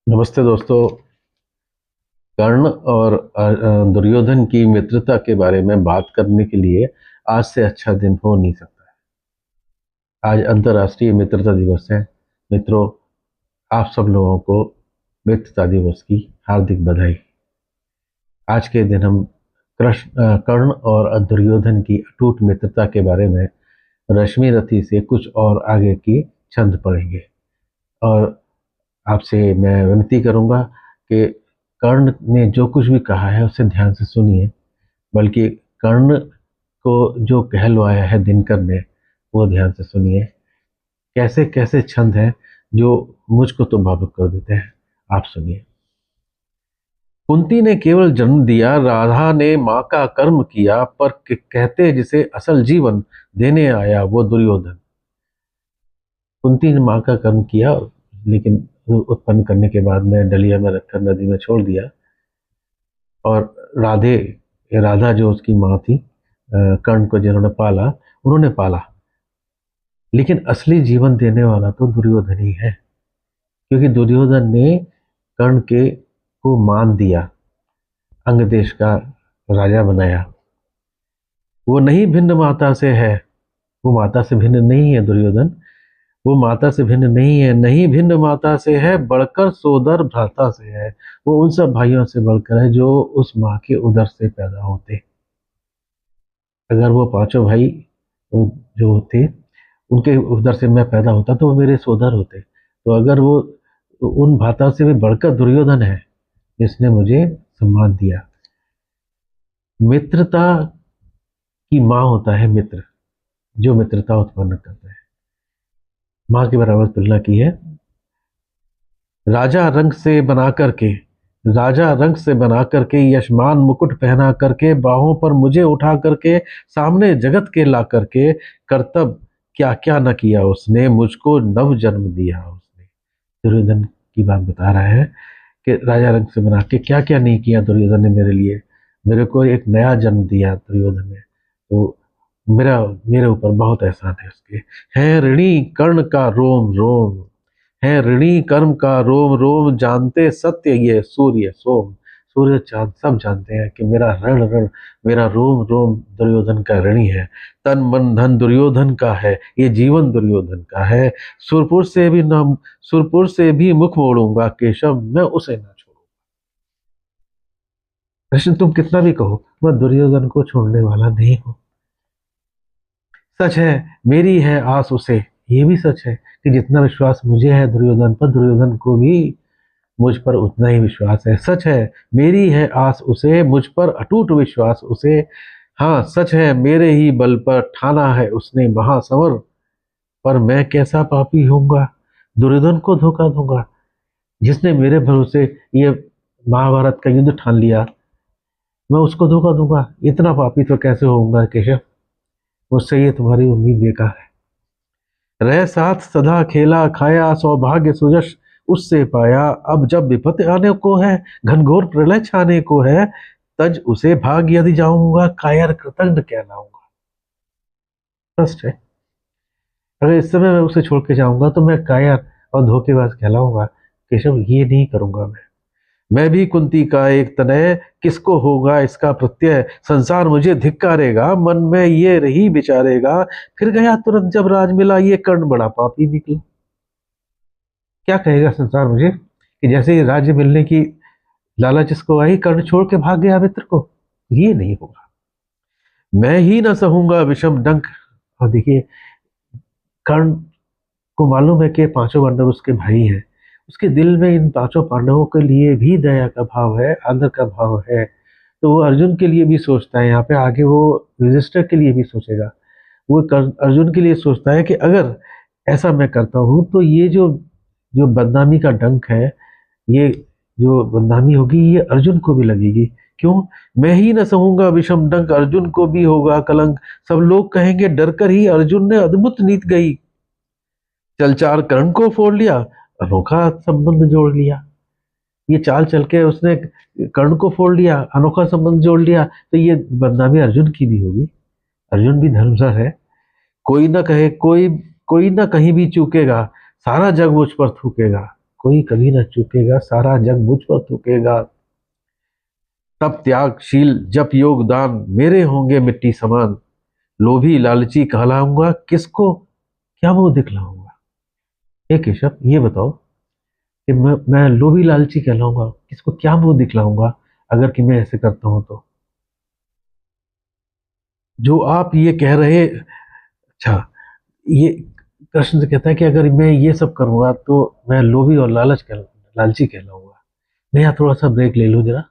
नमस्ते दोस्तों। कर्ण और दुर्योधन की मित्रता के बारे में बात करने के लिए आज से अच्छा दिन हो नहीं सकता है। आज अंतर्राष्ट्रीय मित्रता दिवस है। मित्रों, आप सब लोगों को मित्रता दिवस की हार्दिक बधाई। आज के दिन हम कर्ण और दुर्योधन की अटूट मित्रता के बारे में रश्मि रथी से कुछ और आगे की छंद पढ़ेंगे। और आपसे मैं विनती करूंगा कि कर्ण ने जो कुछ भी कहा है उसे ध्यान से सुनिए। बल्कि कर्ण को जो कहलवाया है दिनकर ने वो ध्यान से सुनिए। कैसे कैसे छंद हैं जो मुझको तो भावुक कर देते हैं। आप सुनिए। कुंती ने केवल जन्म दिया, राधा ने माँ का कर्म किया, पर कहते जिसे असल जीवन देने आया वो दुर्योधन। कुंती ने माँ का कर्म किया, लेकिन उत्पन्न करने के बाद में डलिया में रखकर नदी में छोड़ दिया। और राधे राधा जो उसकी माँ थी, कर्ण को जिन्होंने पाला, उन्होंने पाला। लेकिन असली जीवन देने वाला तो दुर्योधन ही है, क्योंकि दुर्योधन ने कर्ण के को मान दिया, अंग देश का राजा बनाया। वो नहीं भिन्न माता से है, वो माता से भिन्न नहीं है दुर्योधन। वो माता से भिन्न नहीं है, नहीं भिन्न माता से है, बढ़कर सोदर भ्राता से है। वो उन सब भाइयों से बढ़कर है जो उस माँ के उदर से पैदा होते। अगर वो पांचों भाई जो थे उनके उधर से मैं पैदा होता तो वो मेरे सोदर होते। तो अगर वो उन भाता से भी बढ़कर दुर्योधन है जिसने मुझे सम्मान दिया। मित्रता की माँ होता है मित्र, जो मित्रता उत्पन्न करता है। माँ के बराबर तुलना की है। राजा रंग से बना करके राजा रंग से बना करके यशमान मुकुट पहना करके बाहों पर मुझे उठा करके सामने जगत के ला करके कर्तव्य क्या क्या न किया उसने, मुझको नव जन्म दिया उसने। दुर्योधन की बात बता रहा है कि राजा रंग से बना के क्या क्या नहीं किया दुर्योधन ने मेरे लिए। मेरे को एक नया जन्म दिया दुर्योधन ने। तो मेरा मेरे ऊपर बहुत एहसान है उसके। है ऋणी कर्ण का रोम रोम, है ऋणी कर्म का रोम रोम, जानते सत्य ये सूर्य सोम। सूर्य चांद सब जानते हैं कि मेरा रण रण, मेरा रोम रोम दुर्योधन का ऋणी है। तन मन धन दुर्योधन का है, ये जीवन दुर्योधन का है। सुरपुर से भी न सुरपुर से भी मुख मोड़ूंगा केशव, मैं उसे ना छोड़ूंगा। कृष्ण, तुम कितना भी कहो, मैं दुर्योधन को छोड़ने वाला नहीं हूं। सच है, मेरी है आस उसे। ये भी सच है कि जितना विश्वास मुझे है दुर्योधन पर, दुर्योधन को भी मुझ पर उतना ही विश्वास है। सच है, मेरी है आस उसे, मुझ पर अटूट विश्वास उसे। हाँ सच है, मेरे ही बल पर ठाना है उसने महासमर। पर मैं कैसा पापी होऊंगा, दुर्योधन को धोखा दूंगा। जिसने मेरे भरोसे ये महाभारत का युद्ध ठान लिया, मैं उसको धोखा दूंगा। इतना पापी तो कैसे होऊंगा केशव। मुझसे ये तुम्हारी उम्मीद बेकार है। रह साथ सदा खेला खाया, सौभाग्य सुजस उससे पाया। अब जब विपत्ति आने को है, घनघोर प्रलय छाने को है, तज उसे भाग यदि जाऊंगा, कायर कृतज्ञ कहलाऊंगा। स्पष्ट है, अगर इस समय मैं उसे छोड़ के जाऊंगा तो मैं कायर और धोखेबाज कहलाऊंगा। केशव, ये नहीं करूंगा मैं भी कुंती का एक तनय, किसको होगा इसका प्रत्यय। संसार मुझे धिक्कारेगा, मन में ये रही विचारेगा। फिर गया तुरंत जब राज मिला, ये कर्ण बड़ा पापी निकला। क्या कहेगा संसार मुझे कि जैसे ही राज्य मिलने की लालच इसको आई, कर्ण छोड़ के भाग गया मित्र को। ये नहीं होगा। मैं ही ना सहूंगा विषम डंक। और देखिए, कर्ण को मालूम है कि पांचों पांडव उसके भाई हैं। उसके दिल में इन पांचों पांडवों के लिए भी दया का भाव है, आदर का भाव है। तो वो अर्जुन के लिए भी सोचता है। यहाँ पे आगे वो युधिष्ठिर के लिए भी सोचेगा। वो अर्जुन के लिए सोचता है कि अगर ऐसा मैं करता हूँ तो ये जो जो बदनामी का डंक है, ये जो बदनामी होगी ये अर्जुन को भी लगेगी। क्यों? मैं ही न सहूंगा विषम डंक, अर्जुन को भी होगा कलंक। सब लोग कहेंगे डर कर ही अर्जुन ने अद्भुत नीत गई। चल चार कर्ण को फोड़ लिया, अनोखा संबंध जोड़ लिया। ये चाल चल के उसने कर्ण को फोड़ लिया, अनोखा संबंध जोड़ लिया, तो ये बदनामी अर्जुन की भी होगी। अर्जुन भी धर्मसर है। कोई ना कहे, कोई कोई ना कहीं भी चूकेगा, सारा जग मुझ पर थूकेगा। कोई कभी न चूकेगा, सारा जग मुझ पर थूकेगा। तब त्यागशील जप योगदान, मेरे होंगे मिट्टी समान। लोभी लालची कहलाऊंगा, किसको क्या मुंह दिखलाऊंगा। हे केशव, ये बताओ कि मैं लोभी लालची कहलाऊंगा, किसको क्या मुंह दिखलाऊंगा अगर कि मैं ऐसे करता हूं तो। जो आप ये कह रहे, अच्छा, ये कृष्ण से कहता है कि अगर मैं ये सब करूंगा तो मैं लोभी और लालची कहलाऊंगा। मैं यहाँ थोड़ा सा ब्रेक ले लूं जरा।